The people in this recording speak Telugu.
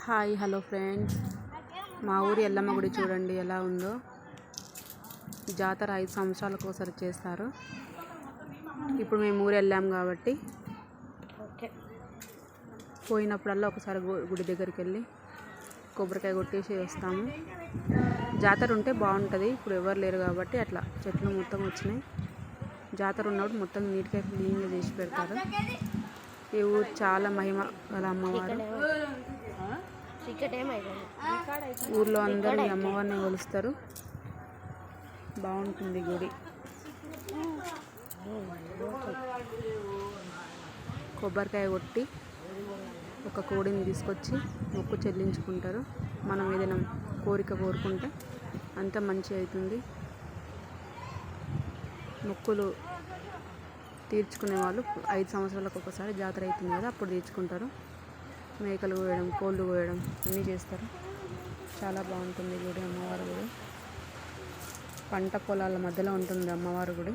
హాయ్ హలో ఫ్రెండ్స్, మా ఊరి ఎల్లమ్మ గుడి చూడండి ఎలా ఉందో. జాతర 5 సంవత్సరాలకు ఒకసారి చేస్తారు. ఇప్పుడు మేము ఊరు వెళ్ళాం కాబట్టి పోయినప్పుడల్లా ఒకసారి గుడి దగ్గరికి వెళ్ళి కొబ్బరికాయ కొట్టేసి వస్తాము. జాతర ఉంటే బాగుంటుంది. ఇప్పుడు ఎవరు లేరు కాబట్టి అట్లా చెట్లు మొత్తం వచ్చినాయి. జాతర ఉన్నప్పుడు మొత్తం నీట్గా క్లీన్గా చేసి పెడతారు. ఈ ఊరు చాలా మహిమ గల అమ్మవారు. ఊర్లో అందరూ ఈ అమ్మవారిని కొలుస్తారు. బాగుంటుంది గుడి. కొబ్బరికాయ కొట్టి ఒక కోడిని తీసుకొచ్చి మొక్కు చెల్లించుకుంటారు. మనం ఏదైనా కోరిక కోరుకుంటే అంత మంచి అవుతుంది. మొక్కులు తీర్చుకునే వాళ్ళు 5 సంవత్సరాలకు ఒకసారి జాతర అవుతుంది కదా, అప్పుడు తీర్చుకుంటారు. మేకలు కోయడం, కోళ్ళు కోయడం అన్నీ చేస్తారు. చాలా బాగుంటుంది గుడి, అమ్మవారి గుడి. పంట పొలాల మధ్యలో ఉంటుంది అమ్మవారి గుడి.